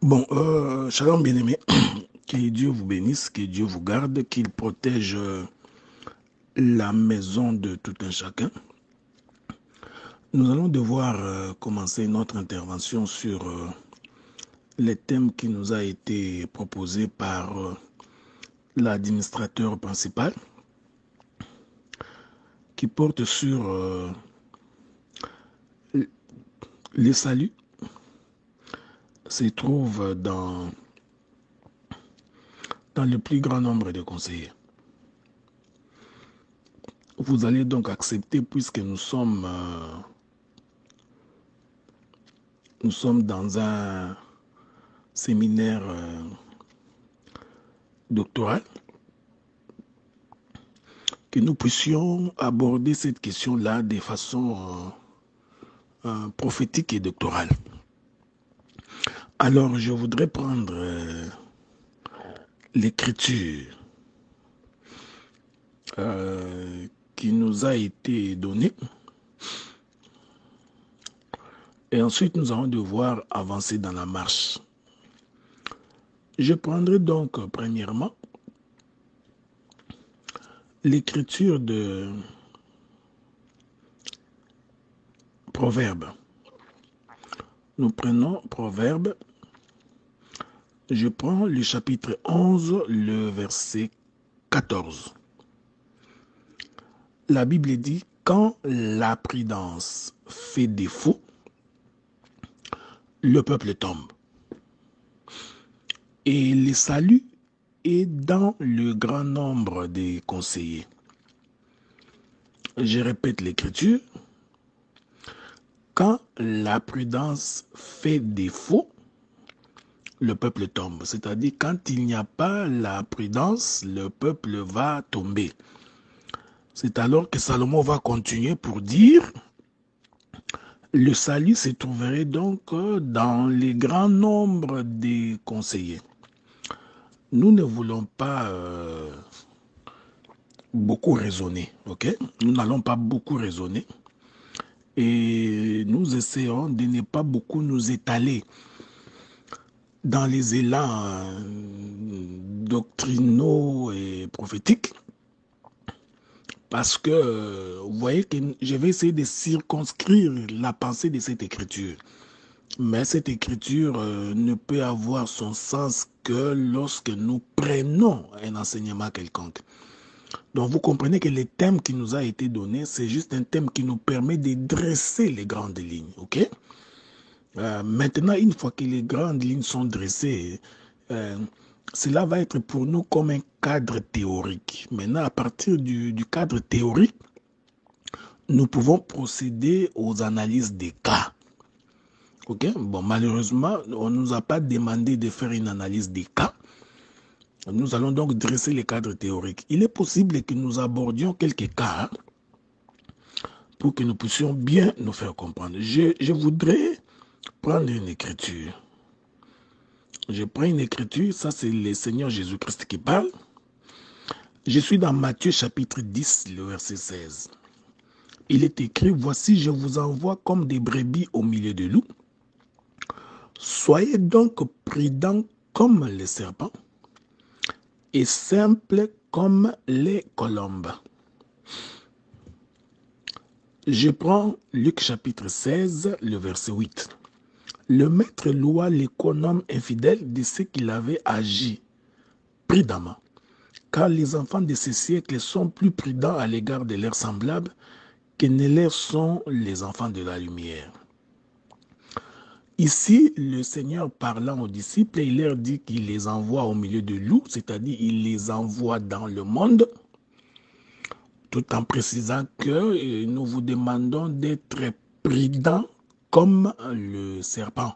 Bon, shalom bien-aimé, que Dieu vous bénisse, que Dieu vous garde, qu'il protège la maison de tout un chacun. Nous allons devoir commencer notre intervention sur les thèmes qui nous a été proposés par l'administrateur principal, qui porte sur le salut, se trouve dans le plus grand nombre de conseillers. Vous allez donc accepter, puisque nous sommes dans un séminaire doctoral, que nous puissions aborder cette question-là de façon prophétique et doctorale. Alors, je voudrais prendre l'écriture qui nous a été donnée. Et ensuite, nous allons devoir avancer dans la marche. Je prendrai donc, premièrement, l'écriture de Proverbes. Nous prenons Proverbes. Je prends le chapitre 11, le verset 14. La Bible dit, quand la prudence fait défaut, le peuple tombe. Et le salut est dans le grand nombre des conseillers. Je répète l'écriture. Quand la prudence fait défaut, le peuple tombe. C'est-à-dire, quand il n'y a pas la prudence, le peuple va tomber. C'est alors que Salomon va continuer pour dire, le salut se trouverait donc dans les grands nombres des conseillers. Nous ne voulons pas beaucoup raisonner, ok? Nous n'allons pas beaucoup raisonner. Et nous essayons de ne pas beaucoup nous étaler dans les élans doctrinaux et prophétiques. Parce que, vous voyez que je vais essayer de circonscrire la pensée de cette écriture. Mais cette écriture ne peut avoir son sens que lorsque nous prenons un enseignement quelconque. Donc vous comprenez que le thème qui nous a été donné, c'est juste un thème qui nous permet de dresser les grandes lignes. Ok? Maintenant, une fois que les grandes lignes sont dressées, cela va être pour nous comme un cadre théorique. Maintenant, à partir du cadre théorique, nous pouvons procéder aux analyses des cas. Ok? Bon, malheureusement, on ne nous a pas demandé de faire une analyse des cas. Nous allons donc dresser les cadres théoriques. Il est possible que nous abordions quelques cas pour que nous puissions bien nous faire comprendre. Je voudrais prendre une écriture. Je prends une écriture, ça c'est le Seigneur Jésus-Christ qui parle. Je suis dans Matthieu chapitre 10, le verset 16. Il est écrit, voici je vous envoie comme des brebis au milieu de loups. Soyez donc prudents comme les serpents et simples comme les colombes. Je prends Luc chapitre 16, le verset 8. Le maître loua l'économe infidèle de ce qu'il avait agi prudemment, car les enfants de ce siècle sont plus prudents à l'égard de leurs semblables que ne leur sont les enfants de la lumière. Ici, le Seigneur parlant aux disciples, il leur dit qu'il les envoie au milieu de loups, c'est-à-dire il les envoie dans le monde, tout en précisant que nous vous demandons d'être prudents comme le serpent.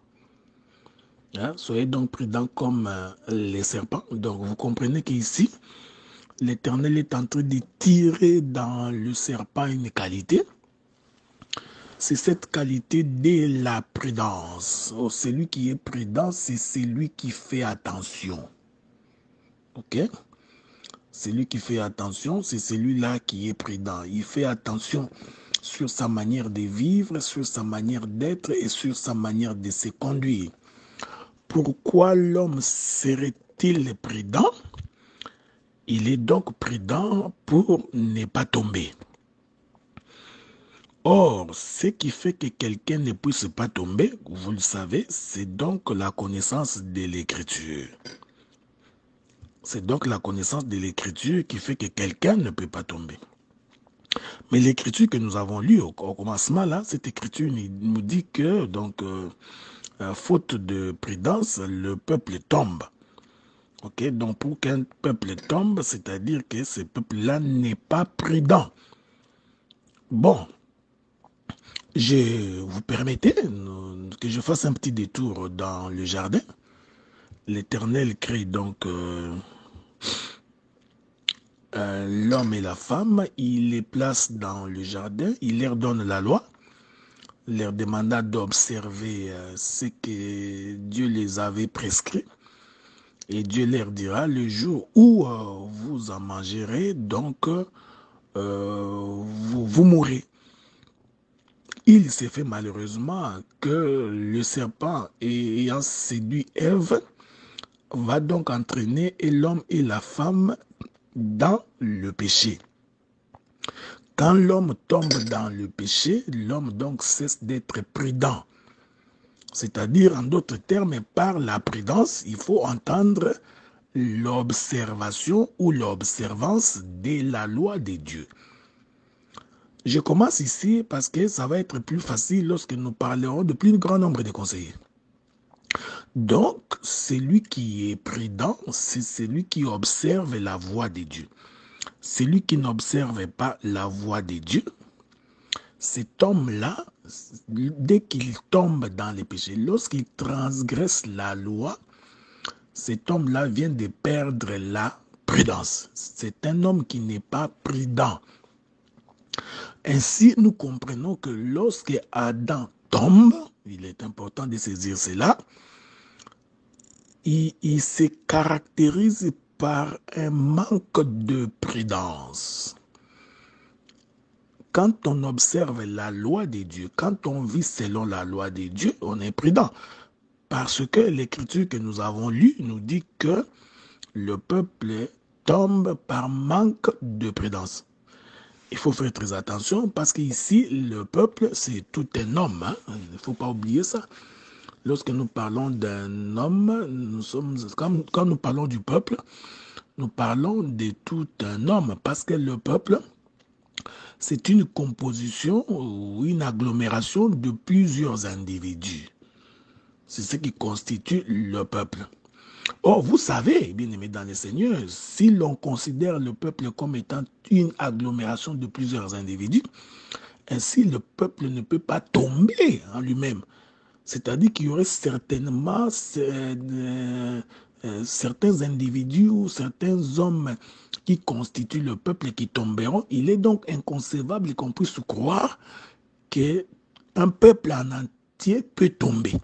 Hein? Soyez donc prudents comme les serpents. Donc vous comprenez qu'ici, l'Éternel est en train de tirer dans le serpent une qualité. C'est cette qualité de la prudence. Oh, celui qui est prudent, c'est celui qui fait attention. Ok? Celui qui fait attention, c'est celui-là qui est prudent. Il fait attention sur sa manière de vivre, sur sa manière d'être et sur sa manière de se conduire. Pourquoi l'homme serait-il prudent? Il est donc prudent pour ne pas tomber. Or, ce qui fait que quelqu'un ne puisse pas tomber, vous le savez, c'est donc la connaissance de l'Écriture. C'est donc la connaissance de l'Écriture qui fait que quelqu'un ne peut pas tomber. Mais l'Écriture que nous avons lue au commencement, là, cette Écriture nous dit que, donc, faute de prudence, le peuple tombe. Ok, donc pour qu'un peuple tombe, c'est-à-dire que ce peuple-là n'est pas prudent. Bon, vous permettez que je fasse un petit détour dans le jardin. L'Éternel crée donc l'homme et la femme, il les place dans le jardin, il leur donne la loi, leur demanda d'observer ce que Dieu les avait prescrit. Et Dieu leur dira, le jour où vous en mangerez, donc vous mourrez. Il s'est fait malheureusement que le serpent ayant séduit Ève va donc entraîner l'homme et la femme dans le péché. Quand l'homme tombe dans le péché, l'homme donc cesse d'être prudent. C'est-à-dire, en d'autres termes, par la prudence, il faut entendre l'observation ou l'observance de la loi de Dieu. Je commence ici parce que ça va être plus facile lorsque nous parlerons de plus grand nombre de conseillers. Donc, celui qui est prudent, c'est celui qui observe la voie de Dieu. Celui qui n'observe pas la voie de Dieu, cet homme-là, dès qu'il tombe dans les péchés, lorsqu'il transgresse la loi, cet homme-là vient de perdre la prudence. C'est un homme qui n'est pas prudent. Ainsi, nous comprenons que lorsque Adam tombe, il est important de saisir cela, il se caractérise par un manque de prudence. Quand on observe la loi de Dieu, quand on vit selon la loi de Dieu, on est prudent. Parce que l'écriture que nous avons lue nous dit que le peuple tombe par manque de prudence. Il faut faire très attention parce qu'ici, le peuple, c'est tout un homme. Hein? Il ne faut pas oublier ça. Lorsque nous parlons d'un homme, nous sommes, quand nous parlons du peuple, nous parlons de tout un homme parce que le peuple, c'est une composition ou une agglomération de plusieurs individus. C'est ce qui constitue le peuple. Or, vous savez, bien aimés dans le Seigneur, si l'on considère le peuple comme étant une agglomération de plusieurs individus, ainsi le peuple ne peut pas tomber en lui-même. C'est-à-dire qu'il y aurait certainement certains individus ou certains hommes qui constituent le peuple qui tomberont. Il est donc inconcevable qu'on puisse croire qu'un peuple en entier peut tomber.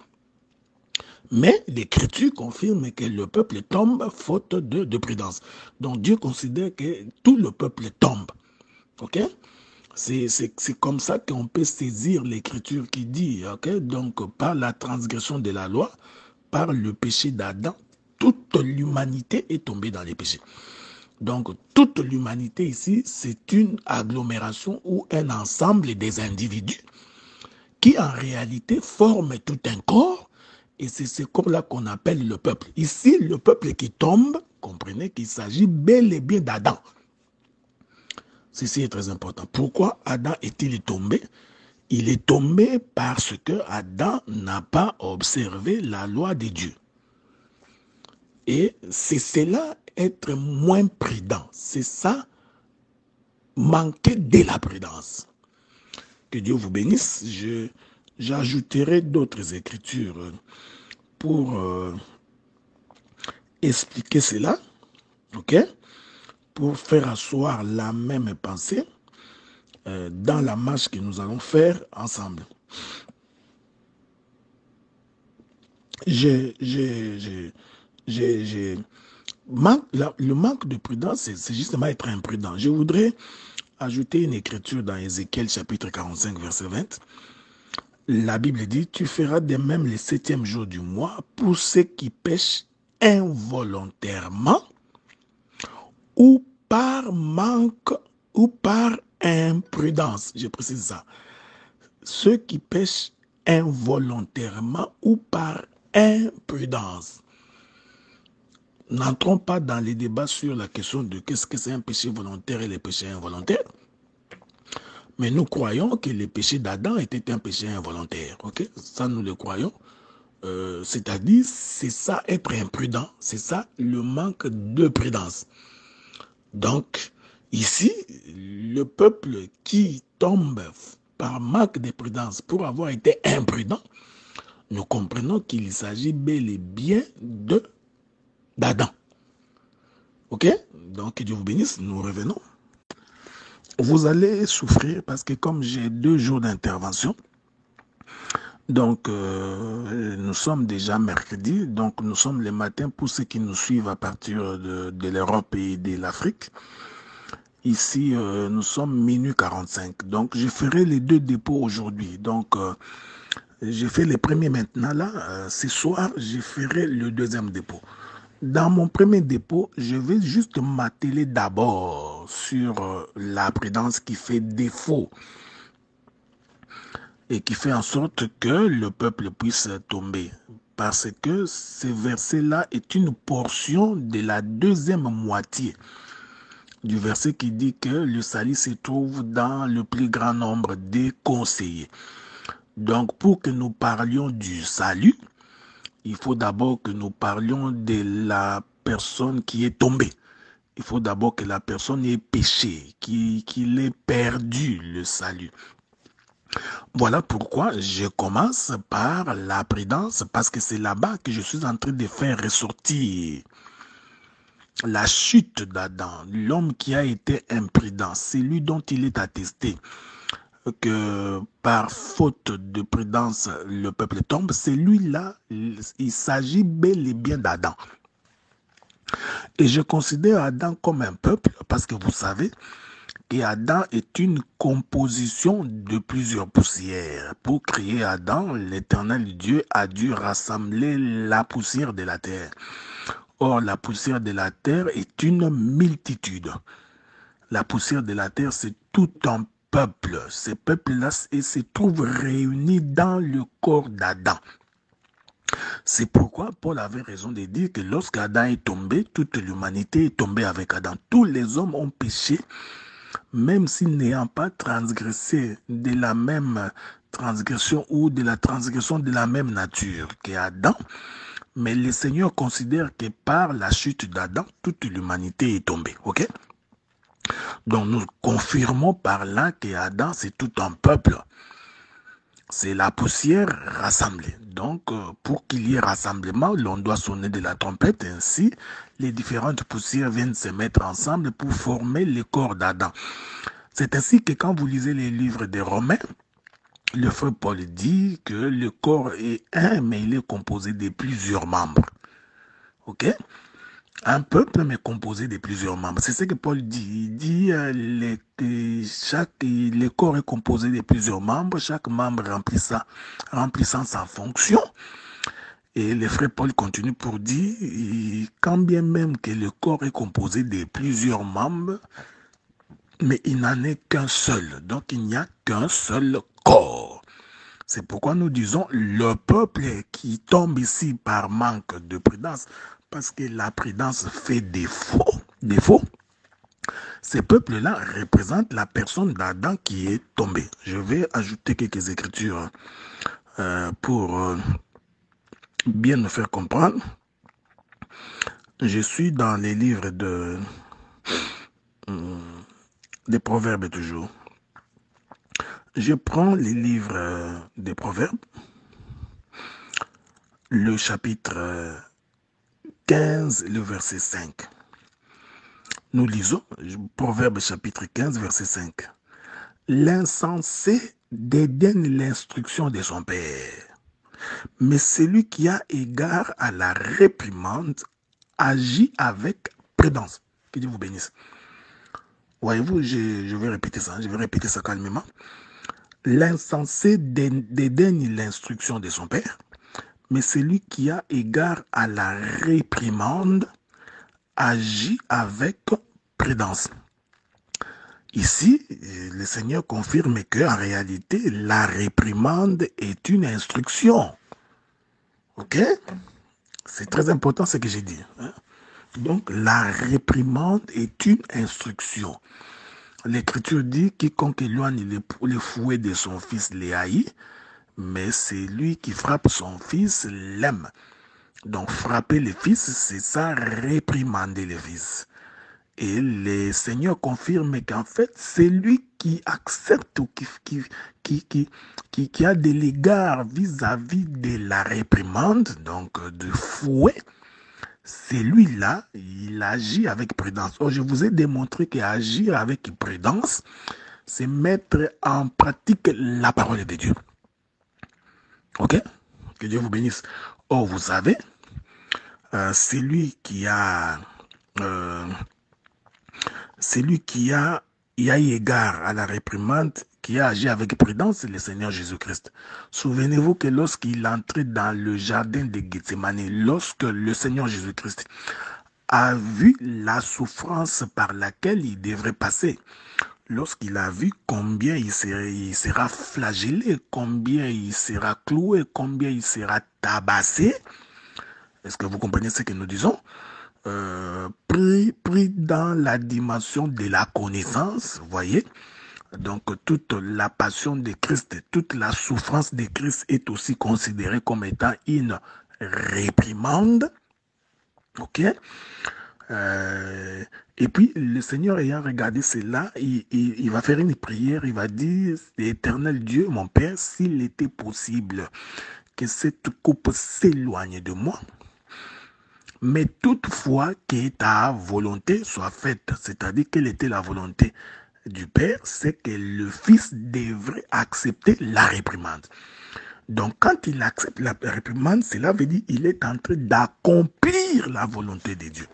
Mais l'Écriture confirme que le peuple tombe faute de prudence. Donc Dieu considère que tout le peuple tombe. Ok? C'est comme ça qu'on peut saisir l'Écriture qui dit, ok? Donc par la transgression de la loi, par le péché d'Adam, toute l'humanité est tombée dans les péchés. Donc toute l'humanité ici, c'est une agglomération ou un ensemble des individus qui en réalité forment tout un corps. Et c'est comme là qu'on appelle le peuple. Ici, le peuple qui tombe, comprenez qu'il s'agit bel et bien d'Adam. Ceci est très important. Pourquoi Adam est-il tombé? Il est tombé parce que Adam n'a pas observé la loi de Dieu. Et c'est cela, être moins prudent. C'est ça, manquer de la prudence. Que Dieu vous bénisse. J'ajouterai d'autres écritures pour expliquer cela, ok, pour faire asseoir la même pensée dans la marche que nous allons faire ensemble. Le manque de prudence, c'est justement être imprudent. Je voudrais ajouter une écriture dans Ézéchiel chapitre 45, verset 20. La Bible dit, tu feras de même le 7e jour du mois pour ceux qui pêchent involontairement ou par manque ou par imprudence. Je précise ça. Ceux qui pêchent involontairement ou par imprudence. N'entrons pas dans les débats sur la question de qu'est-ce que c'est un péché volontaire et les péchés involontaires. Mais nous croyons que le péché d'Adam était un péché involontaire. Ok, ça, nous le croyons. C'est-à-dire, c'est ça être imprudent. C'est ça le manque de prudence. Donc, ici, le peuple qui tombe par manque de prudence pour avoir été imprudent, nous comprenons qu'il s'agit bel et bien d'Adam. Ok? Donc, que Dieu vous bénisse, nous revenons. Vous allez souffrir parce que comme j'ai 2 jours d'intervention, donc nous sommes déjà mercredi, donc nous sommes le matin pour ceux qui nous suivent à partir de l'Europe et de l'Afrique. Ici, nous sommes minuit 45. Donc, je ferai les 2 dépôts aujourd'hui. Donc, j'ai fait les premiers maintenant là. Ce soir, je ferai le 2e dépôt. Dans mon premier dépôt, je vais juste m'atteler d'abord sur la prudence qui fait défaut et qui fait en sorte que le peuple puisse tomber. Parce que ce verset-là est une portion de la 2e moitié du verset qui dit que le salut se trouve dans le plus grand nombre des conseillers. Donc, pour que nous parlions du salut, il faut d'abord que nous parlions de la personne qui est tombée. Il faut d'abord que la personne ait péché, qu'il ait perdu le salut. Voilà pourquoi je commence par la prudence, parce que c'est là-bas que je suis en train de faire ressortir la chute d'Adam, l'homme qui a été imprudent, c'est lui dont il est attesté que par faute de prudence, le peuple tombe. C'est lui-là, il s'agit bel et bien d'Adam. Et je considère Adam comme un peuple parce que vous savez qu'Adam est une composition de plusieurs poussières. Pour créer Adam, l'Éternel Dieu a dû rassembler la poussière de la terre. Or, la poussière de la terre est une multitude. La poussière de la terre, c'est tout un peuple. Ces peuples-là se trouvent réunis dans le corps d'Adam. C'est pourquoi Paul avait raison de dire que lorsqu'Adam est tombé, toute l'humanité est tombée avec Adam. Tous les hommes ont péché, même s'ils n'ayant pas transgressé de la même transgression ou de la transgression de la même nature qu'Adam. Mais le Seigneur considère que par la chute d'Adam, toute l'humanité est tombée. Ok? Donc nous confirmons par là qu'Adam, c'est tout un peuple. C'est la poussière rassemblée. Donc, pour qu'il y ait rassemblement, l'on doit sonner de la trompette. Ainsi, les différentes poussières viennent se mettre ensemble pour former le corps d'Adam. C'est ainsi que quand vous lisez les livres des Romains, le frère Paul dit que le corps est un, mais il est composé de plusieurs membres. Ok? Un peuple, mais composé de plusieurs membres. C'est ce que Paul dit. Il dit le corps est composé de plusieurs membres, chaque membre remplissant sa fonction. Et le frère Paul continue pour dire, quand bien même que le corps est composé de plusieurs membres, mais il n'en est qu'un seul. Donc il n'y a qu'un seul corps. C'est pourquoi nous disons le peuple qui tombe ici par manque de prudence, parce que la prudence fait défaut. Ces peuples-là représentent la personne d'Adam qui est tombée. Je vais ajouter quelques écritures pour bien nous faire comprendre. Je suis dans les livres des Proverbes toujours. Je prends les livres des Proverbes, le chapitre 15, le verset 5. Nous lisons Proverbe chapitre 15, verset 5. L'insensé dédaigne l'instruction de son père, mais celui qui a égard à la réprimande agit avec prudence. Que Dieu vous bénisse. Voyez-vous, je vais répéter ça calmement. L'insensé dédaigne l'instruction de son père, mais celui qui a égard à la réprimande agit avec prudence. Ici, le Seigneur confirme qu'en réalité, la réprimande est une instruction. Ok? C'est très important ce que j'ai dit. Hein? Donc, la réprimande est une instruction. L'Écriture dit, quiconque éloigne les fouets de son fils les haït, mais c'est lui qui frappe son fils l'aime. Donc, frapper le fils, c'est ça, réprimander le fils. Et le Seigneur confirme qu'en fait, c'est lui qui accepte ou qui a de l'égard vis-à-vis de la réprimande, donc du fouet. C'est lui-là, il agit avec prudence. Oh, je vous ai démontré qu'agir avec prudence, c'est mettre en pratique la parole de Dieu. Ok? Que Dieu vous bénisse. Oh, vous savez, c'est lui qui a... celui qui a égard à la réprimande, qui a agi avec prudence, c'est le Seigneur Jésus-Christ. Souvenez-vous que lorsqu'il entrait dans le jardin de Gethsemane, lorsque le Seigneur Jésus-Christ a vu la souffrance par laquelle il devrait passer, lorsqu'il a vu combien il sera flagellé, combien il sera cloué, combien il sera tabassé, est-ce que vous comprenez ce que nous disons? Pris dans la dimension de la connaissance, vous voyez. Donc, toute la passion de Christ, toute la souffrance de Christ est aussi considérée comme étant une réprimande. Ok? Et puis, le Seigneur ayant regardé cela, il va faire une prière, il va dire, Éternel Dieu, mon Père, s'il était possible que cette coupe s'éloigne de moi, mais toutefois que ta volonté soit faite, c'est-à-dire quelle était la volonté du Père, c'est que le Fils devrait accepter la réprimande. Donc quand il accepte la réprimande, cela veut dire qu'il est en train d'accomplir la volonté de Dieu.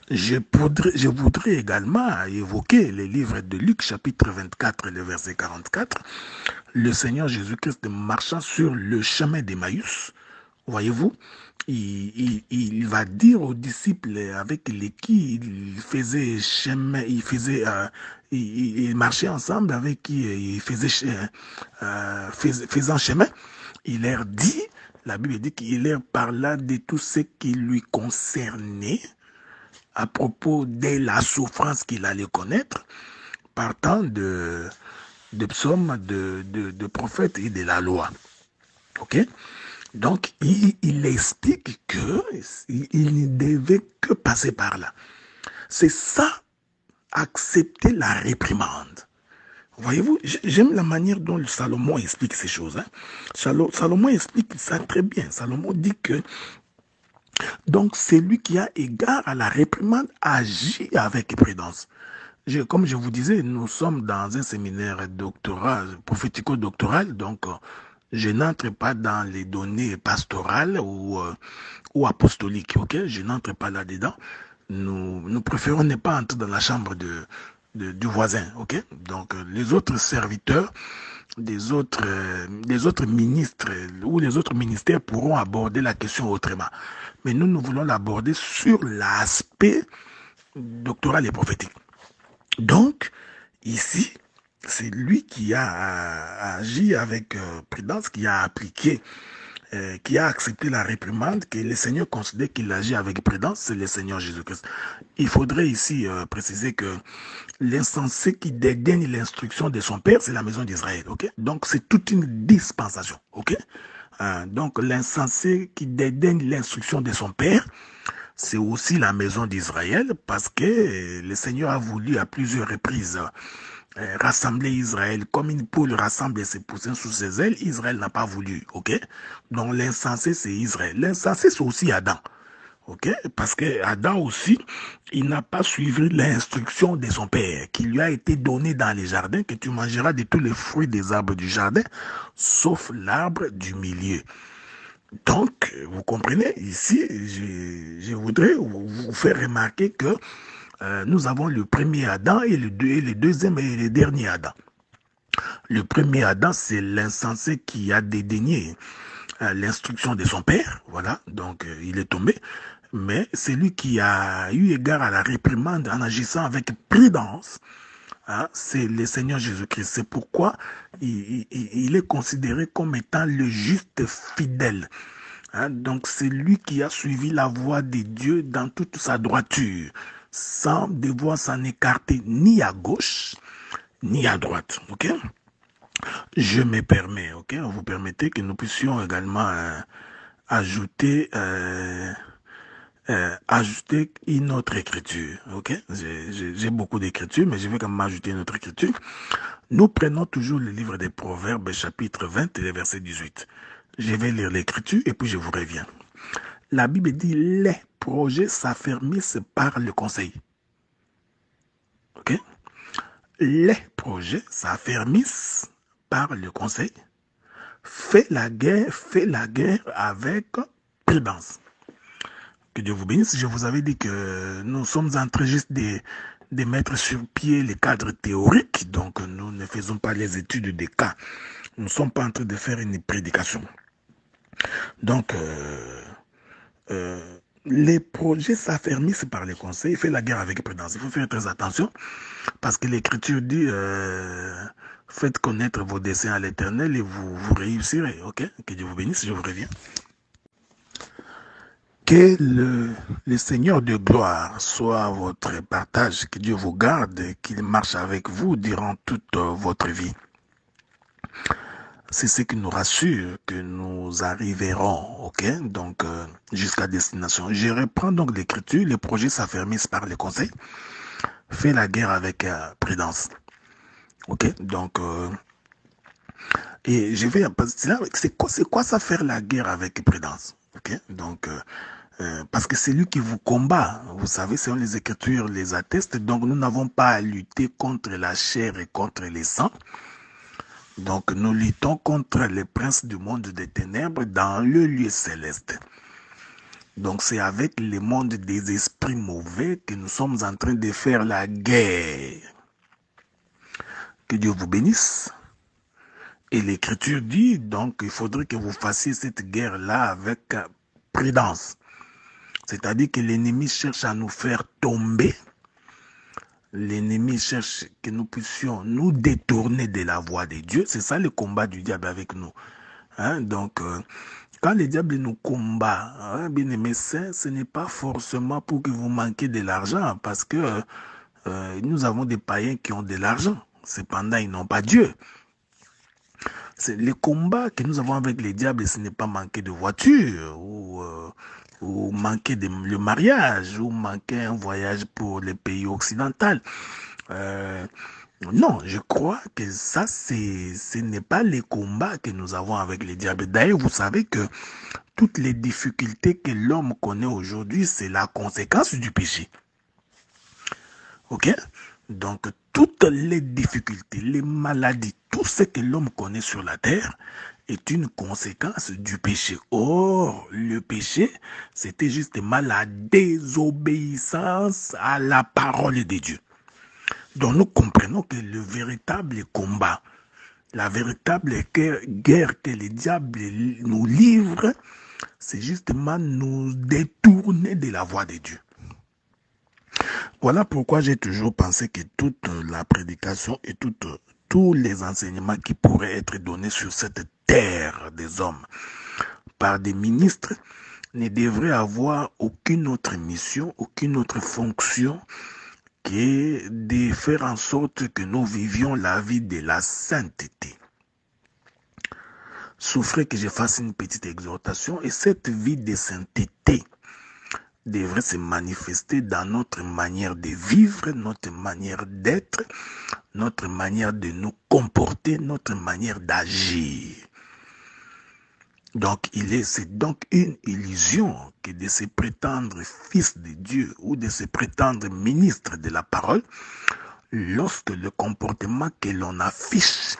Je voudrais également évoquer les livres de Luc chapitre 24, le verset 44. Le Seigneur Jésus-Christ marchant sur le chemin d'Emmaüs, voyez-vous, il va dire aux disciples avec lesquels il faisait chemin, il marchait ensemble, avec qui il faisant chemin, il leur dit, la Bible dit qu'il leur parla de tout ce qui lui concernait à propos de la souffrance qu'il allait connaître, partant de psaumes, de prophètes et de la loi. Ok? Donc, il explique qu'il ne devait que passer par là. C'est ça, accepter la réprimande. Voyez-vous, j'aime la manière dont le Salomon explique ces choses. Hein. Salomon explique ça très bien. Salomon dit que donc celui qui a égard à la réprimande agit avec prudence. Comme je vous disais, nous sommes dans un séminaire doctoral, prophético-doctoral, donc je n'entre pas dans les données pastorales ou apostoliques, ok? Je n'entre pas là-dedans. Nous préférons ne pas entrer dans la chambre du voisin, ok? Donc les autres serviteurs des autres ministres ou les autres ministères pourront aborder la question autrement. Mais nous voulons l'aborder sur l'aspect doctoral et prophétique. Donc, ici, c'est lui qui a agi avec prudence, qui a appliqué, qui a accepté la réprimande, que le Seigneur considère qu'il agit avec prudence, c'est le Seigneur Jésus-Christ. Il faudrait ici préciser que l'insensé qui dédaigne l'instruction de son père, c'est la maison d'Israël. Okay? Donc, c'est toute une dispensation. Okay? Donc, l'insensé qui dédaigne l'instruction de son père, c'est aussi la maison d'Israël, parce que le Seigneur a voulu à plusieurs reprises rassembler Israël comme une poule rassemble ses poussins sous ses ailes. Israël n'a pas voulu, ok? Donc l'insensé, c'est Israël. L'insensé, c'est aussi Adam, ok? Parce que Adam aussi, il n'a pas suivi l'instruction de son père, qui lui a été donnée dans les jardins, que tu mangeras de tous les fruits des arbres du jardin, sauf l'arbre du milieu. Donc, vous comprenez, ici, je voudrais vous faire remarquer que nous avons le premier Adam et le deuxième et le dernier Adam. Le premier Adam, c'est l'insensé qui a dédaigné l'instruction de son père. Voilà, donc il est tombé. Mais c'est lui qui a eu égard à la réprimande en agissant avec prudence. Hein, c'est le Seigneur Jésus-Christ. C'est pourquoi il est considéré comme étant le juste fidèle. Hein, donc c'est lui qui a suivi la voie de Dieu dans toute sa droiture, sans devoir s'en écarter ni à gauche, ni à droite. Ok? Je me permets, ok? Vous permettez que nous puissions également ajouter, ajouter une autre écriture, ok? J'ai beaucoup d'écritures, mais je vais quand même ajouter une autre écriture. Nous prenons toujours le livre des Proverbes, chapitre 20 et verset 18. Je vais lire l'écriture et puis je vous reviens. La Bible dit, les projets s'affermissent par le conseil. Ok? Les projets s'affermissent par le conseil. Fais la guerre avec prudence. Que Dieu vous bénisse. Je vous avais dit que nous sommes en train juste de mettre sur pied les cadres théoriques. Donc, nous ne faisons pas les études des cas. Nous ne sommes pas en train de faire une prédication. Donc, les projets s'affermissent par les conseils. Fais la guerre avec prudence. Il faut faire très attention parce que l'Écriture dit faites connaître vos desseins à l'Éternel et vous réussirez. Ok? Que Dieu vous bénisse. Je vous reviens. Que le Seigneur de gloire soit votre partage, que Dieu vous garde, qu'il marche avec vous durant toute votre vie. C'est ce qui nous rassure que nous arriverons, ok? Donc, jusqu'à destination. Je reprends donc l'écriture, les projets s'affermissent par les conseils. Fais la guerre avec prudence. Ok? Donc, et je vais, c'est quoi ça faire la guerre avec prudence? Ok? Donc, parce que c'est lui qui vous combat. Vous savez, selon les Écritures les attestent. Donc, nous n'avons pas à lutter contre la chair et contre les sangs. Donc, nous luttons contre les princes du monde des ténèbres dans le lieu céleste. Donc, c'est avec le monde des esprits mauvais que nous sommes en train de faire la guerre. Que Dieu vous bénisse. Et l'Écriture dit, donc, il faudrait que vous fassiez cette guerre-là avec prudence. C'est-à-dire que l'ennemi cherche à nous faire tomber. L'ennemi cherche que nous puissions nous détourner de la voie de Dieu. C'est ça le combat du diable avec nous. Hein? Donc, quand le diable nous combat, hein, bien aimé, ce n'est pas forcément pour que vous manquiez de l'argent, parce que nous avons des païens qui ont de l'argent. Cependant, ils n'ont pas Dieu. C'est le combat que nous avons avec les diables, ce n'est pas manquer de voiture ou manquer le mariage ou manquer un voyage pour les pays occidentaux. Non, je crois que ça, ce n'est pas les combats que nous avons avec les diables. D'ailleurs, vous savez que toutes les difficultés que l'homme connaît aujourd'hui, c'est la conséquence du péché. Ok? Donc, toutes les difficultés, les maladies, tout ce que l'homme connaît sur la terre est une conséquence du péché. Or, le péché, c'était justement la désobéissance à la parole de Dieu. Donc, nous comprenons que le véritable combat, la véritable guerre que le diable nous livre, c'est justement nous détourner de la voie de Dieu. Voilà pourquoi j'ai toujours pensé que toute la prédication et tous les enseignements qui pourraient être donnés sur cette terre des hommes par des ministres ne devraient avoir aucune autre mission, aucune autre fonction que de faire en sorte que nous vivions la vie de la sainteté. Souffrez que je fasse une petite exhortation et cette vie de sainteté devrait se manifester dans notre manière de vivre, notre manière d'être, notre manière de nous comporter, notre manière d'agir. Donc, c'est donc une illusion que de se prétendre fils de Dieu ou de se prétendre ministre de la parole lorsque le comportement que l'on affiche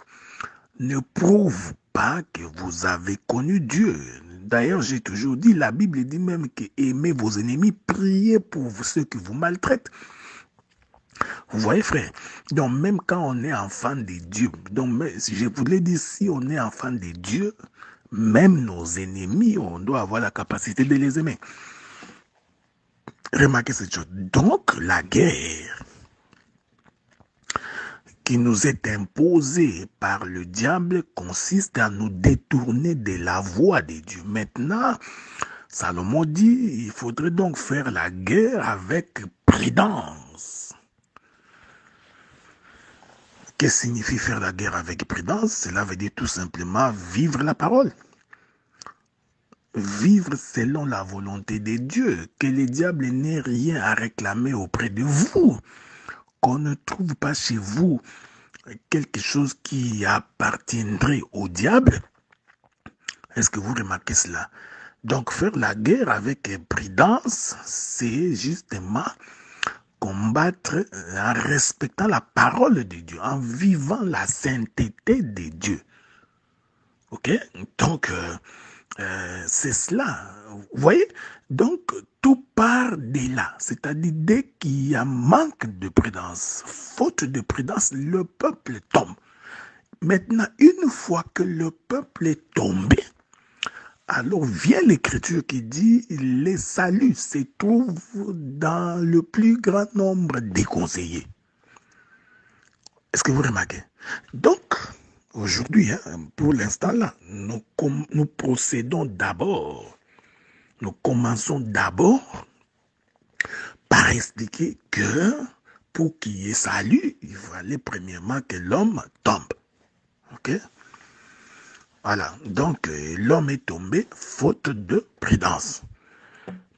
ne prouve pas que vous avez connu Dieu. D'ailleurs, j'ai toujours dit, la Bible dit même que aimez vos ennemis, priez pour ceux qui vous maltraitent. Vous voyez, frère? Donc, même quand on est enfant de Dieu, donc, je voulais dire, si on est enfant de Dieu, même nos ennemis, on doit avoir la capacité de les aimer. Remarquez cette chose. Donc, la guerre qui nous est imposée par le diable consiste à nous détourner de la voie de Dieu. Maintenant, Salomon dit, il faudrait donc faire la guerre avec prudence. Qu'est-ce que signifie faire la guerre avec prudence? Cela veut dire tout simplement vivre la parole. Vivre selon la volonté de Dieu. Que le diable n'ait rien à réclamer auprès de vous. Qu'on ne trouve pas chez vous quelque chose qui appartiendrait au diable. Est-ce que vous remarquez cela? Donc faire la guerre avec prudence, c'est justement combattre en respectant la parole de Dieu, en vivant la sainteté de Dieu. Ok? Donc, c'est cela. Vous voyez? Donc, tout part de là. C'est-à-dire, dès qu'il y a manque de prudence, faute de prudence, le peuple tombe. Maintenant, une fois que le peuple est tombé, alors vient l'écriture qui dit les saluts se trouvent dans le plus grand nombre des conseillers. Est-ce que vous remarquez? Donc, aujourd'hui, pour l'instant là, nous procédons d'abord, nous commençons d'abord par expliquer que pour qu'il y ait salut, il fallait premièrement que l'homme tombe. Ok? Voilà, donc l'homme est tombé faute de prudence.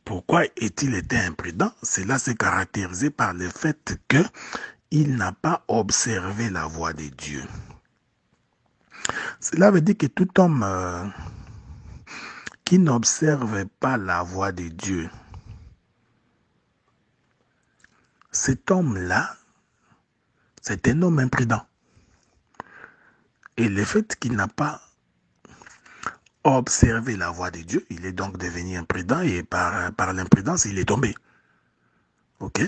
Pourquoi est-il été imprudent? Cela s'est caractérisé par le fait qu'il n'a pas observé la voie de Dieu. Cela veut dire que tout homme qui n'observe pas la voie de Dieu, cet homme-là, c'est un homme imprudent. Et le fait qu'il n'a pas observé la voie de Dieu, il est donc devenu imprudent et par l'imprudence, il est tombé. Ok?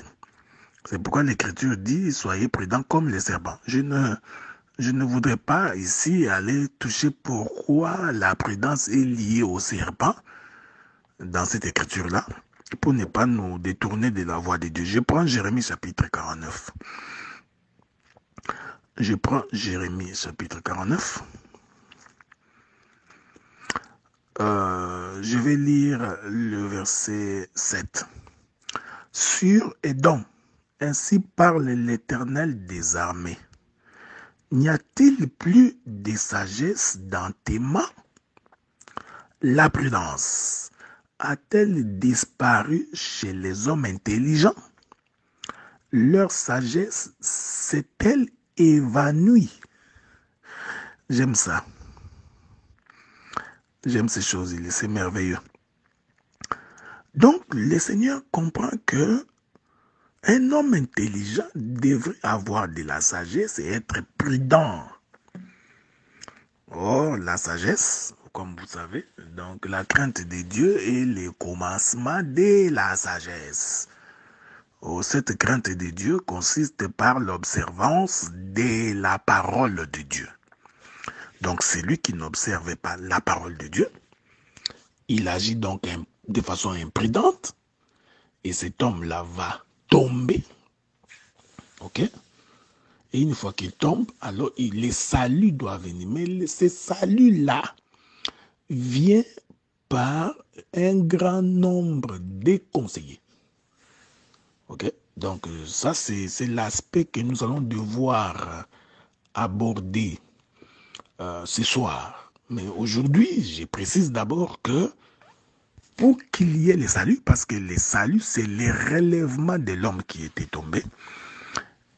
C'est pourquoi l'Écriture dit, soyez prudents comme les serpents. Je ne voudrais pas ici aller toucher pourquoi la prudence est liée au serpent dans cette écriture-là, pour ne pas nous détourner de la voie de Dieu. Je prends Jérémie chapitre 49. Je prends Jérémie chapitre 49. Je vais lire le verset 7. Sur Édom, ainsi parle l'Éternel des armées. N'y a-t-il plus de sagesse dans tes mains? La prudence a-t-elle disparu chez les hommes intelligents? Leur sagesse s'est-elle évanouie? J'aime ça. J'aime ces choses, c'est merveilleux. Donc, le Seigneur comprend que un homme intelligent devrait avoir de la sagesse et être prudent. Or, la sagesse, comme vous savez, donc la crainte de Dieu est le commencement de la sagesse. Or, cette crainte de Dieu consiste par l'observance de la parole de Dieu. Donc, celui qui n'observe pas la parole de Dieu, il agit donc de façon imprudente et cet homme-là va tomber. Ok? Et une fois qu'il tombe, alors les saluts doivent venir. Mais ces saluts-là viennent par un grand nombre de conseillers. Ok? Donc, ça, c'est l'aspect que nous allons devoir aborder ce soir. Mais aujourd'hui, je précise d'abord que pour qu'il y ait les saluts, parce que les saluts, c'est le relèvement de l'homme qui était tombé.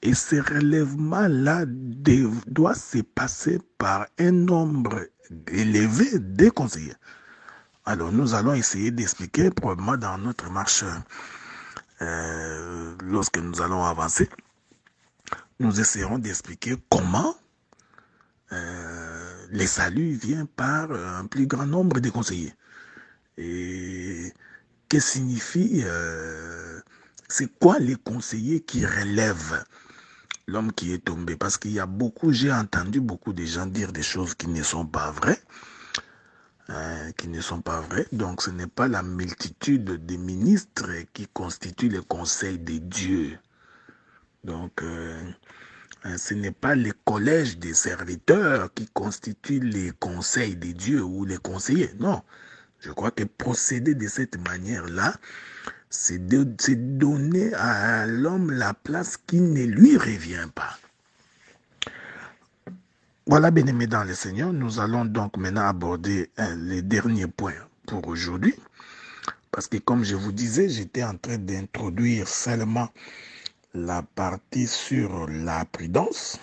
Et ce relèvement-là doit se passer par un nombre élevé de conseillers. Alors, nous allons essayer d'expliquer, probablement dans notre marche, lorsque nous allons avancer, nous essaierons d'expliquer comment les saluts viennent par un plus grand nombre de conseillers. Et que signifie C'est quoi les conseillers qui relèvent l'homme qui est tombé? Parce qu'il y a beaucoup, j'ai entendu beaucoup de gens dire des choses qui ne sont pas vraies. Donc ce n'est pas la multitude des ministres qui constitue le conseil de Dieu. Donc ce n'est pas le collège des serviteurs qui constitue les conseils de Dieu ou les conseillers. Non, je crois que procéder de cette manière-là, c'est donner à l'homme la place qui ne lui revient pas. Voilà, bien-aimés dans le Seigneur, nous allons donc maintenant aborder les derniers points pour aujourd'hui. Parce que comme je vous disais, j'étais en train d'introduire seulement la partie sur la prudence.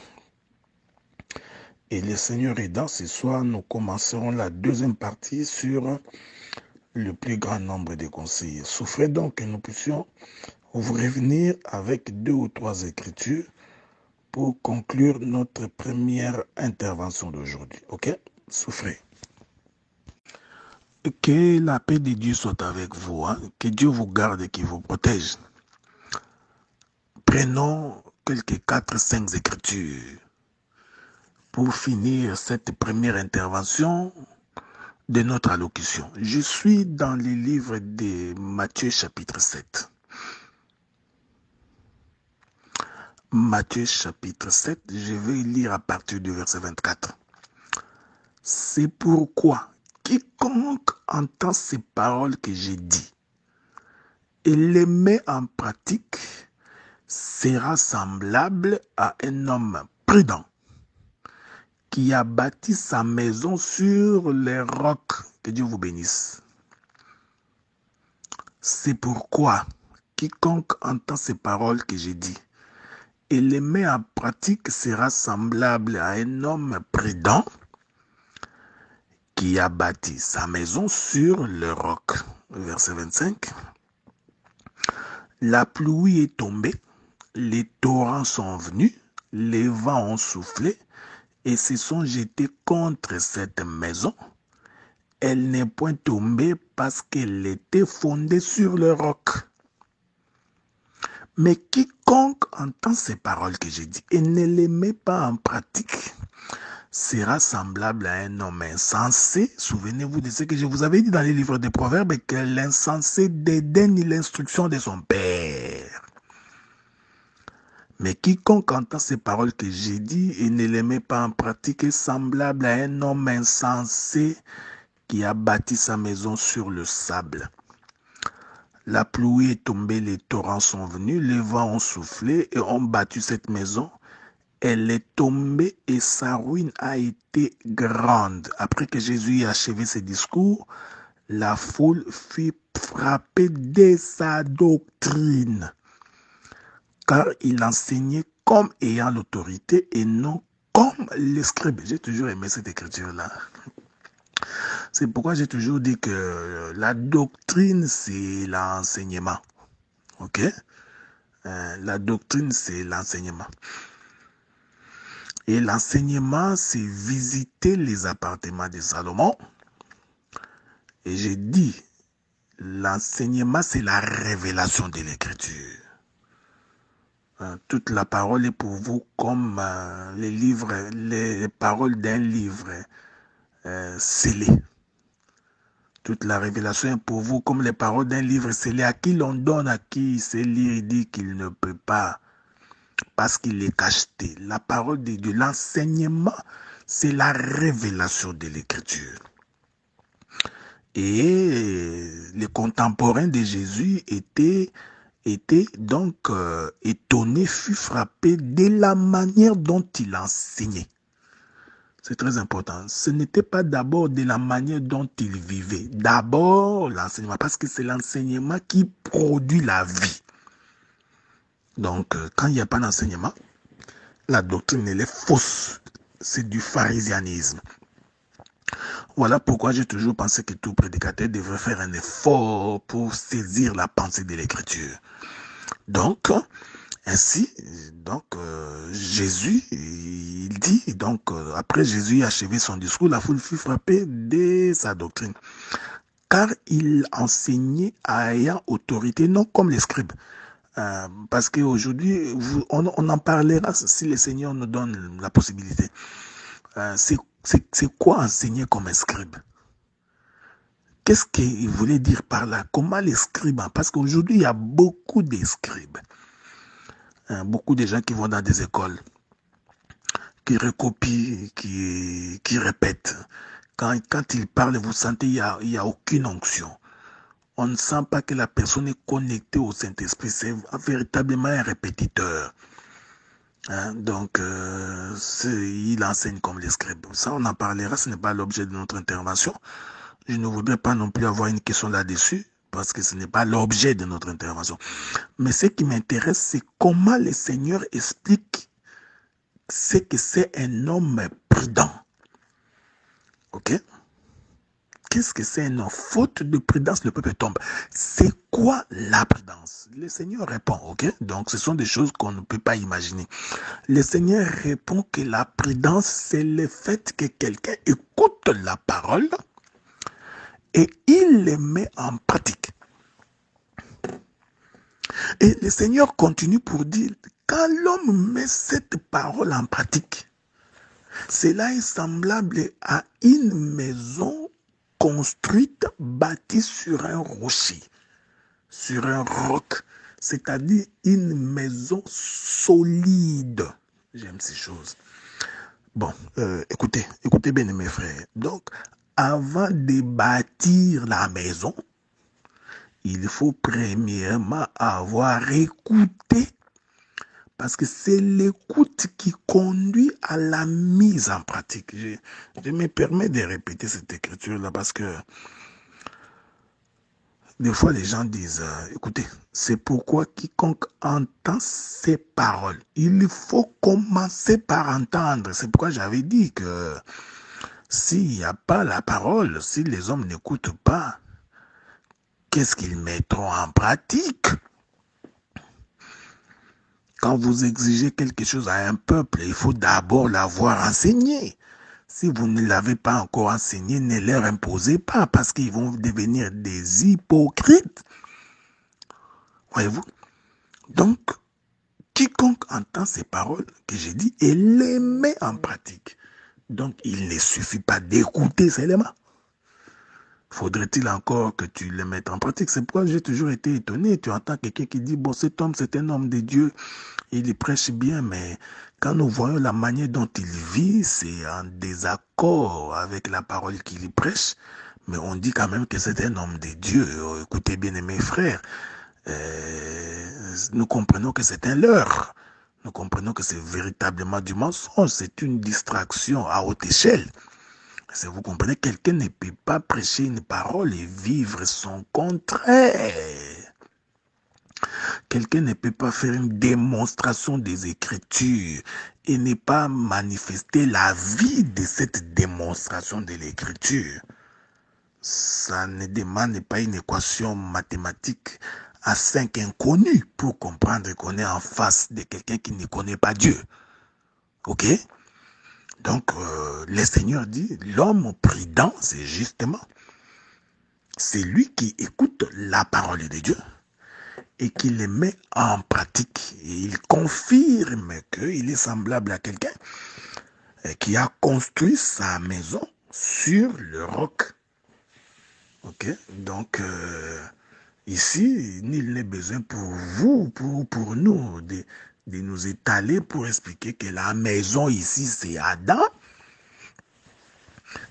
Et le Seigneur aidant, ce soir, nous commencerons la deuxième partie sur le plus grand nombre de conseillers. Souffrez donc que nous puissions vous revenir avec 2 ou 3 écritures pour conclure notre première intervention d'aujourd'hui. Ok? Souffrez. Que la paix de Dieu soit avec vous. Que Dieu vous garde et qu'il vous protège. Prenons quelques 4-5 écritures pour finir cette première intervention de notre allocution. Je suis dans le livre de Matthieu chapitre 7. Matthieu chapitre 7, je vais lire à partir du verset 24. C'est pourquoi quiconque entend ces paroles que j'ai dites et les met en pratique sera semblable à un homme prudent qui a bâti sa maison sur les rocs. Que Dieu vous bénisse. C'est pourquoi quiconque entend ces paroles que j'ai dites et les met en pratique sera semblable à un homme prudent qui a bâti sa maison sur le roc. Verset 25. La pluie est tombée, les torrents sont venus, les vents ont soufflé et se sont jetés contre cette maison. Elle n'est point tombée parce qu'elle était fondée sur le roc. Mais quiconque entend ces paroles que j'ai dites et ne les met pas en pratique sera semblable à un homme insensé. Souvenez-vous de ce que je vous avais dit dans les livres des Proverbes, que l'insensé dédaigne l'instruction de son père. Mais quiconque entend ces paroles que j'ai dites et ne les met pas en pratique est semblable à un homme insensé qui a bâti sa maison sur le sable. La pluie est tombée, les torrents sont venus, les vents ont soufflé et ont battu cette maison. Elle est tombée et sa ruine a été grande. Après que Jésus ait achevé ses discours, la foule fut frappée de sa doctrine, car il enseignait comme ayant l'autorité et non comme les scribes. J'ai toujours aimé cette écriture-là. C'est pourquoi j'ai toujours dit que la doctrine, c'est l'enseignement. Ok? La doctrine, c'est l'enseignement. Et l'enseignement, c'est visiter les appartements de Salomon. Et j'ai dit, l'enseignement, c'est la révélation de l'écriture. Toute la parole est pour vous comme les paroles d'un livre scellé. Toute la révélation est pour vous comme les paroles d'un livre scellé à qui l'on donne, à qui sait lire et dit qu'il ne peut pas parce qu'il est cacheté. La parole de Dieu, l'enseignement, c'est la révélation de l'écriture. Et les contemporains de Jésus étaient donc étonnés, furent frappés de la manière dont il enseignait. C'est très important. Ce n'était pas d'abord de la manière dont il vivait. D'abord l'enseignement, parce que c'est l'enseignement qui produit la vie. Donc, quand il n'y a pas d'enseignement, la doctrine, elle est fausse. C'est du pharisianisme. Voilà pourquoi j'ai toujours pensé que tout prédicateur devrait faire un effort pour saisir la pensée de l'écriture. Donc, ainsi, Jésus, il dit, après Jésus a achevé son discours, la foule fut frappée de sa doctrine. Car il enseignait ayant autorité, non comme les scribes. Parce qu'aujourd'hui, on en parlera si le Seigneur nous donne la possibilité. C'est quoi enseigner comme un scribe? Qu'est-ce qu'il voulait dire par là? Comment les scribes? Parce qu'aujourd'hui, il y a beaucoup de scribes. Beaucoup de gens qui vont dans des écoles, qui recopient, qui répètent. Quand ils parlent, vous sentez qu'il n'y a aucune onction. On ne sent pas que la personne est connectée au Saint-Esprit. C'est véritablement un répétiteur. Donc, il enseigne comme les scribes. Ça, on en parlera, ce n'est pas l'objet de notre intervention. Je ne voudrais pas non plus avoir une question là-dessus, parce que ce n'est pas l'objet de notre intervention. Mais ce qui m'intéresse, c'est comment le Seigneur explique ce que c'est un homme prudent. Ok? Qu'est-ce que c'est un homme? Faute de prudence, le peuple tombe. C'est quoi la prudence? Le Seigneur répond, ok? Donc, ce sont des choses qu'on ne peut pas imaginer. Le Seigneur répond que la prudence, c'est le fait que quelqu'un écoute la parole et il les met en pratique. Et le Seigneur continue pour dire, quand l'homme met cette parole en pratique, cela est semblable à une maison construite, bâtie sur un rocher, sur un roc, c'est-à-dire une maison solide. J'aime ces choses. Bon, écoutez bien mes frères. Donc, avant de bâtir la maison, il faut premièrement avoir écouté, parce que c'est l'écoute qui conduit à la mise en pratique. Je me permets de répéter cette écriture-là parce que des fois les gens disent, écoutez, c'est pourquoi quiconque entend ces paroles, il faut commencer par entendre. C'est pourquoi j'avais dit que s'il n'y a pas la parole, si les hommes n'écoutent pas, qu'est-ce qu'ils mettront en pratique? Quand vous exigez quelque chose à un peuple, il faut d'abord l'avoir enseigné. Si vous ne l'avez pas encore enseigné, ne leur imposez pas, parce qu'ils vont devenir des hypocrites. Voyez-vous? Donc, quiconque entend ces paroles que j'ai dit et les met en pratique. Donc, il ne suffit pas d'écouter ces éléments. Faudrait-il encore que tu les mettes en pratique? C'est pourquoi j'ai toujours été étonné. Tu entends quelqu'un qui dit, bon, cet homme, c'est un homme de Dieu. Il prêche bien, mais quand nous voyons la manière dont il vit, c'est en désaccord avec la parole qu'il prêche. Mais on dit quand même que c'est un homme de Dieu. Écoutez bien, mes frères, nous comprenons que c'est un leurre. Nous comprenons que c'est véritablement du mensonge. C'est une distraction à haute échelle. Si vous comprenez, quelqu'un ne peut pas prêcher une parole et vivre son contraire. Quelqu'un ne peut pas faire une démonstration des Écritures et ne pas manifester la vie de cette démonstration de l'Écriture. Ça ne demande pas une équation mathématique à 5 inconnus pour comprendre qu'on est en face de quelqu'un qui ne connaît pas Dieu. Ok? Donc, le Seigneur dit, l'homme prudent, c'est justement, c'est lui qui écoute la parole de Dieu et qui les met en pratique. Et il confirme qu'il est semblable à quelqu'un qui a construit sa maison sur le roc. Ok? Donc, ici, nul n'est besoin pour vous, pour nous, de nous étaler pour expliquer que la maison ici, c'est Adam.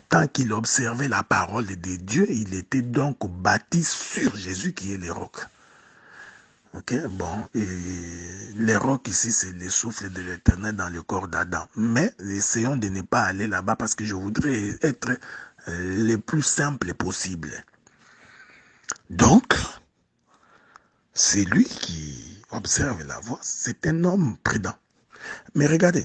Tant qu'il observait la parole de Dieu, il était donc bâti sur Jésus qui est le roc. Ok, bon, et les rocs ici, c'est le souffle de l'Éternel dans le corps d'Adam. Mais essayons de ne pas aller là-bas parce que je voudrais être le plus simple possible. Donc, c'est lui qui observe la voix, c'est un homme prudent. Mais regardez,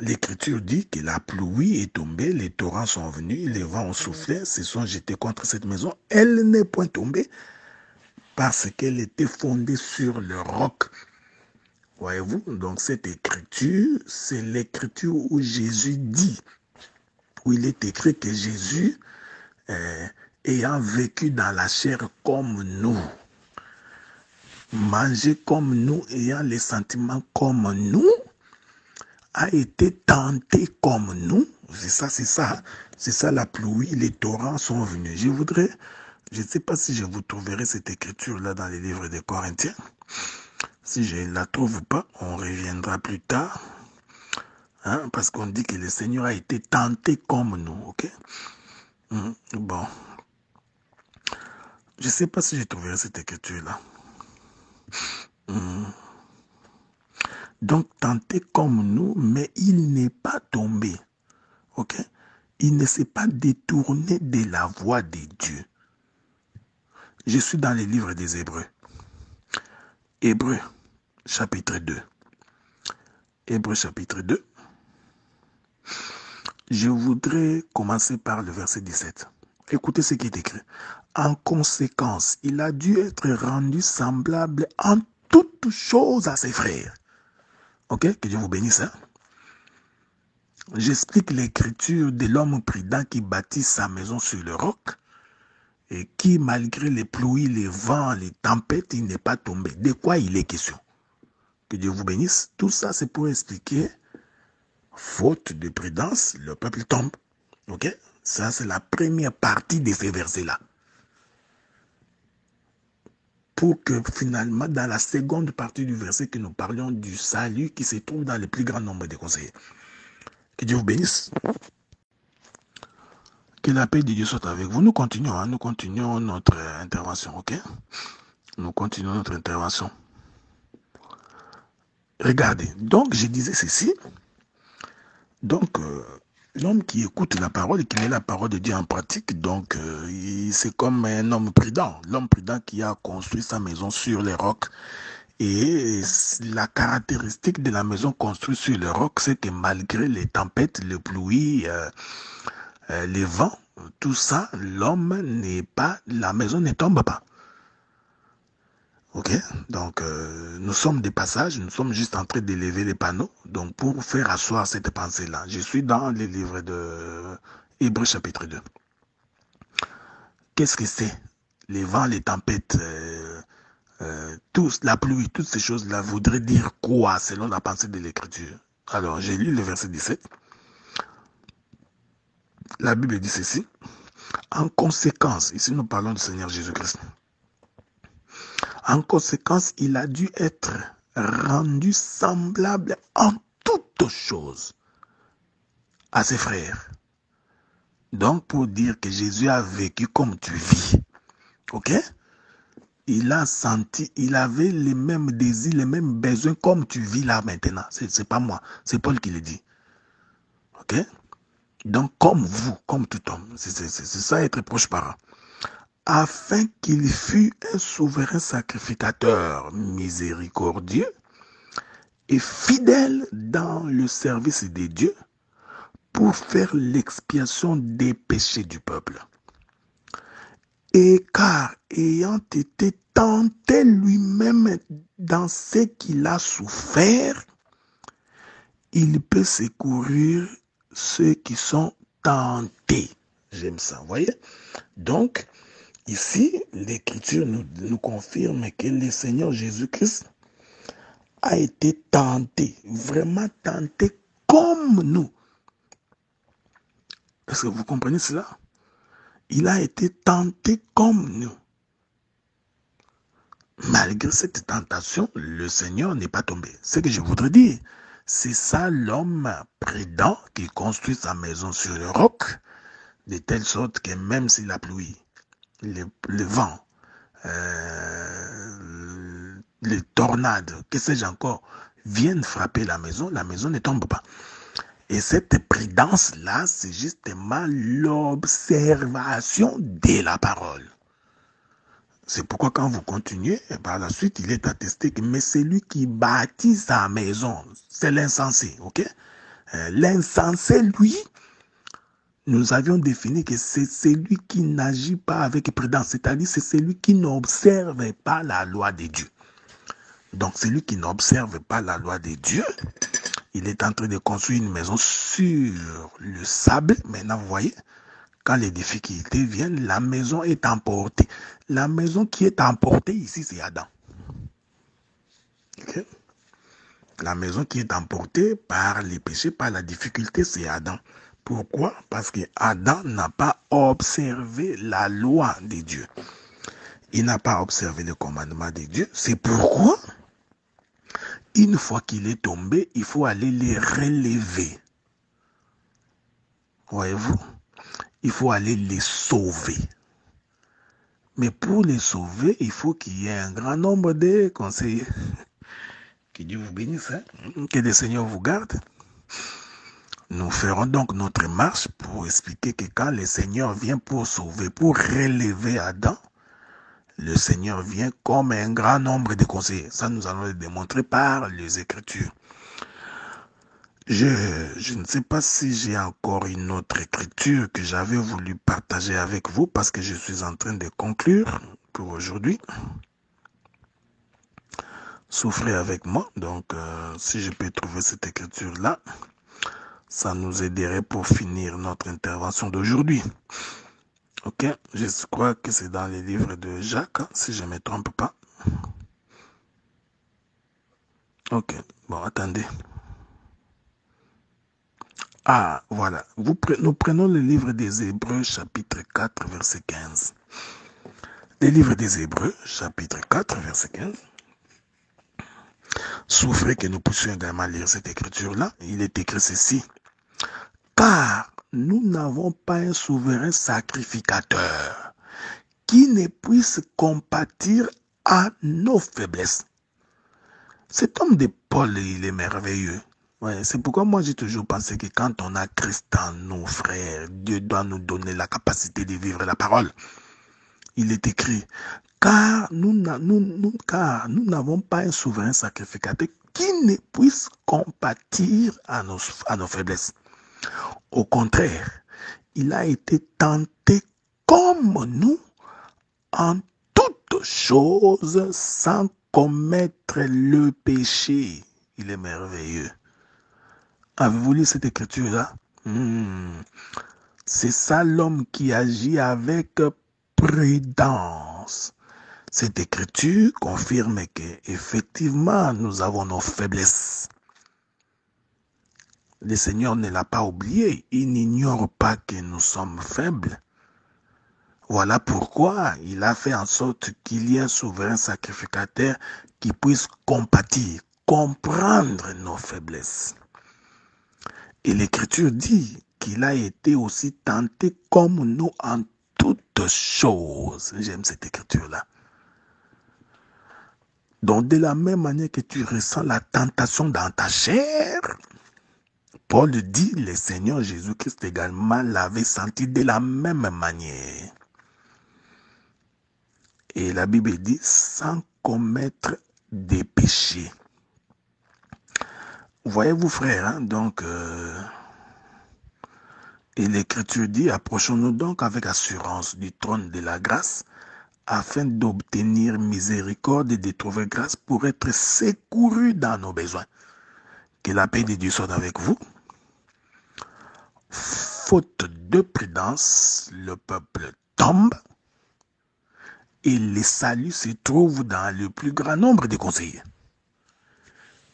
l'Écriture dit que la pluie est tombée, les torrents sont venus, les vents ont soufflé, se sont jetés contre cette maison. Elle n'est point tombée parce qu'elle était fondée sur le roc. Voyez-vous, donc cette écriture, c'est l'écriture où Jésus dit, où il est écrit que Jésus, ayant vécu dans la chair comme nous, manger comme nous, ayant les sentiments comme nous, a été tenté comme nous. C'est ça la pluie, les torrents sont venus. Je ne sais pas si je vous trouverai cette écriture-là dans les livres des Corinthiens. Si je ne la trouve pas, on reviendra plus tard. Hein, parce qu'on dit que le Seigneur a été tenté comme nous, ok? Bon. Je ne sais pas si je trouverai cette écriture-là. Donc, tenté comme nous, mais il n'est pas tombé. Ok? Il ne s'est pas détourné de la voie de Dieu. Je suis dans les livres des Hébreux. Hébreux, chapitre 2. Hébreux, chapitre 2. Je voudrais commencer par le verset 17. Écoutez ce qui est écrit. En conséquence, il a dû être rendu semblable en toutes choses à ses frères. Ok? Que Dieu vous bénisse. Hein? J'explique l'écriture de l'homme prudent qui bâtit sa maison sur le roc et qui, malgré les pluies, les vents, les tempêtes, il n'est pas tombé. De quoi il est question? Que Dieu vous bénisse. Tout ça, c'est pour expliquer, faute de prudence, le peuple tombe. Ok? Ça, c'est la première partie de ces versets-là. Pour que finalement, dans la seconde partie du verset, que nous parlions du salut qui se trouve dans le plus grand nombre de conseillers. Que Dieu vous bénisse. Que la paix de Dieu soit avec vous. Nous continuons notre intervention, ok? Nous continuons notre intervention. Regardez, donc je disais ceci. Donc, l'homme qui écoute la parole et qui met la parole de Dieu en pratique, donc c'est comme un homme prudent. L'homme prudent qui a construit sa maison sur les rocs. Et la caractéristique de la maison construite sur les rocs, c'est que malgré les tempêtes, les pluies, les vents, tout ça, la maison ne tombe pas. Ok, donc nous sommes des passages, nous sommes juste en train d'élever les panneaux, donc pour faire asseoir cette pensée-là. Je suis dans les livres de Hébreux chapitre 2. Qu'est-ce que c'est? Les vents, les tempêtes, la pluie, toutes ces choses-là voudraient dire quoi selon la pensée de l'écriture? Alors, j'ai lu le verset 17. La Bible dit ceci. En conséquence, ici nous parlons du Seigneur Jésus-Christ. En conséquence, il a dû être rendu semblable en toutes choses à ses frères. Donc, pour dire que Jésus a vécu comme tu vis. Ok? Il a senti, il avait les mêmes désirs, les mêmes besoins comme tu vis là maintenant. C'est pas moi, c'est Paul qui le dit. Ok? Donc, comme vous, comme tout homme. C'est ça être proche parent. Afin qu'il fût un souverain sacrificateur miséricordieux et fidèle dans le service des dieux pour faire l'expiation des péchés du peuple. Et car ayant été tenté lui-même dans ce qu'il a souffert, il peut secourir ceux qui sont tentés. J'aime ça, vous voyez? Donc, ici, l'Écriture nous confirme que le Seigneur Jésus-Christ a été tenté, vraiment tenté comme nous. Est-ce que vous comprenez cela? Il a été tenté comme nous. Malgré cette tentation, le Seigneur n'est pas tombé. Ce que je voudrais dire, c'est ça l'homme prudent qui construit sa maison sur le roc, de telle sorte que même si la pluie, le vent, les tornades, que sais-je encore, viennent frapper la maison ne tombe pas. Et cette prudence-là, c'est justement l'observation de la parole. C'est pourquoi quand vous continuez, par la suite, il est attesté que mais celui qui bâtit sa maison, c'est l'insensé, ok? L'insensé, lui, nous avions défini que c'est celui qui n'agit pas avec prudence, c'est-à-dire c'est celui qui n'observe pas la loi de Dieu. Donc celui qui n'observe pas la loi de Dieu, il est en train de construire une maison sur le sable. Maintenant, vous voyez, quand les difficultés viennent, la maison est emportée. La maison qui est emportée ici, c'est Adam. Okay? La maison qui est emportée par les péchés, par la difficulté, c'est Adam. Pourquoi? Parce que Adam n'a pas observé la loi de Dieu. Il n'a pas observé le commandement de Dieu. C'est pourquoi, une fois qu'il est tombé, il faut aller les relever. Voyez-vous? Il faut aller les sauver. Mais pour les sauver, il faut qu'il y ait un grand nombre de conseillers. Que Dieu vous bénisse, hein? Que le Seigneur vous garde. Nous ferons donc notre marche pour expliquer que quand le Seigneur vient pour sauver, pour relever Adam, le Seigneur vient comme un grand nombre de conseillers. Ça, nous allons le démontrer par les Écritures. Je ne sais pas si j'ai encore une autre écriture que j'avais voulu partager avec vous parce que je suis en train de conclure pour aujourd'hui. Souffrez avec moi. Donc, si je peux trouver cette écriture-là, ça nous aiderait pour finir notre intervention d'aujourd'hui. Ok, je crois que c'est dans les livres de Jacques, hein, si je ne me trompe pas. Ok, bon, attendez. Ah, voilà. Nous prenons le livre des Hébreux, chapitre 4, verset 15. Le livre des Hébreux, chapitre 4, verset 15. Souffrez que nous puissions également lire cette écriture-là. Il est écrit ceci. Car nous n'avons pas un souverain sacrificateur qui ne puisse compatir à nos faiblesses. Cet homme de Paul, il est merveilleux. Ouais, c'est pourquoi moi j'ai toujours pensé que quand on a Christ en nous, frères, Dieu doit nous donner la capacité de vivre la parole. Il est écrit, car nous n'avons pas un souverain sacrificateur qui ne puisse compatir à nos faiblesses. Au contraire, il a été tenté comme nous en toutes choses sans commettre le péché. Il est merveilleux. Avez-vous lu cette écriture-là? C'est ça l'homme qui agit avec prudence. Cette écriture confirme qu'effectivement, nous avons nos faiblesses. Le Seigneur ne l'a pas oublié. Il n'ignore pas que nous sommes faibles. Voilà pourquoi il a fait en sorte qu'il y ait un souverain sacrificateur qui puisse compatir, comprendre nos faiblesses. Et l'Écriture dit qu'il a été aussi tenté comme nous en toutes choses. J'aime cette écriture-là. Donc, de la même manière que tu ressens la tentation dans ta chair, Paul dit, le Seigneur Jésus-Christ également l'avait senti de la même manière. Et la Bible dit, sans commettre des péchés. Voyez-vous, frères, hein, donc, et l'Écriture dit, approchons-nous donc avec assurance du trône de la grâce, afin d'obtenir miséricorde et de trouver grâce pour être secourus dans nos besoins. Que la paix de Dieu soit avec vous. Faute de prudence, le peuple tombe et le salut se trouve dans le plus grand nombre de conseillers.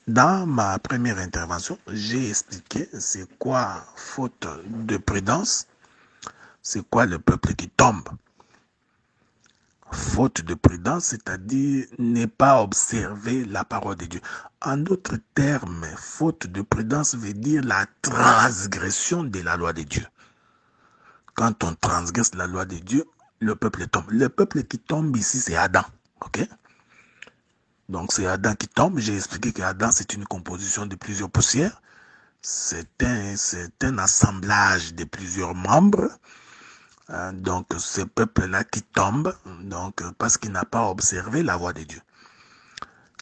Dans ma première intervention, j'ai expliqué c'est quoi faute de prudence, c'est quoi le peuple qui tombe. Faute de prudence, c'est-à-dire ne pas observer la parole de Dieu. En d'autres termes, faute de prudence veut dire la transgression de la loi de Dieu. Quand on transgresse la loi de Dieu, le peuple tombe. Le peuple qui tombe ici, c'est Adam. Ok? Donc c'est Adam qui tombe. J'ai expliqué qu'Adam, c'est une composition de plusieurs poussières. C'est un assemblage de plusieurs membres. Donc ce peuple-là qui tombe, donc parce qu'il n'a pas observé la voie de Dieu.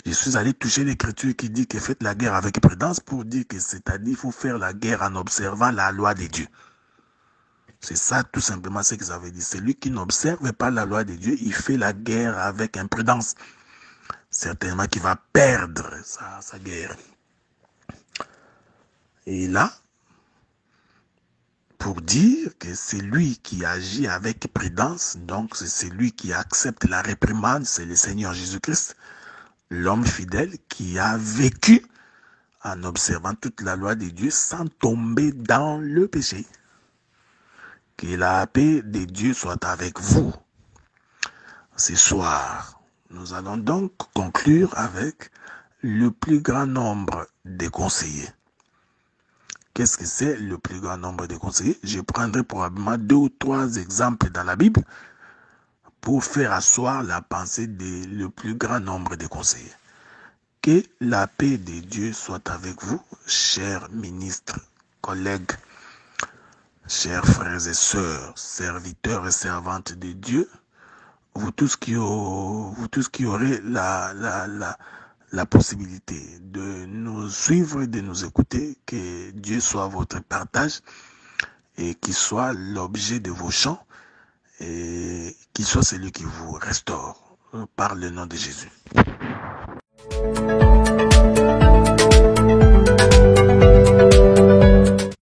Je suis allé toucher l'écriture qui dit que faites la guerre avec prudence pour dire que c'est-à-dire il faut faire la guerre en observant la loi de Dieu. C'est ça tout simplement ce que ça veut dire. Celui qui n'observe pas la loi de Dieu, il fait la guerre avec imprudence. Certainement qu'il va perdre sa guerre. Et là, pour dire que c'est lui qui agit avec prudence, donc c'est celui qui accepte la réprimande, c'est le Seigneur Jésus-Christ. l'homme fidèle qui a vécu en observant toute la loi de Dieu sans tomber dans le péché. Que la paix de Dieu soit avec vous. Ce soir, nous allons donc conclure avec le plus grand nombre de conseillers. Qu'est-ce que c'est le plus grand nombre de conseillers? Je prendrai probablement 2 ou 3 exemples dans la Bible pour faire asseoir la pensée le plus grand nombre de conseillers. Que la paix de Dieu soit avec vous, chers ministres, collègues, chers frères et sœurs, serviteurs et servantes de Dieu, vous tous qui aurez la possibilité de nous suivre et de nous écouter, que Dieu soit votre partage et qu'il soit l'objet de vos chants et qu'il soit celui qui vous restaure par le nom de Jésus.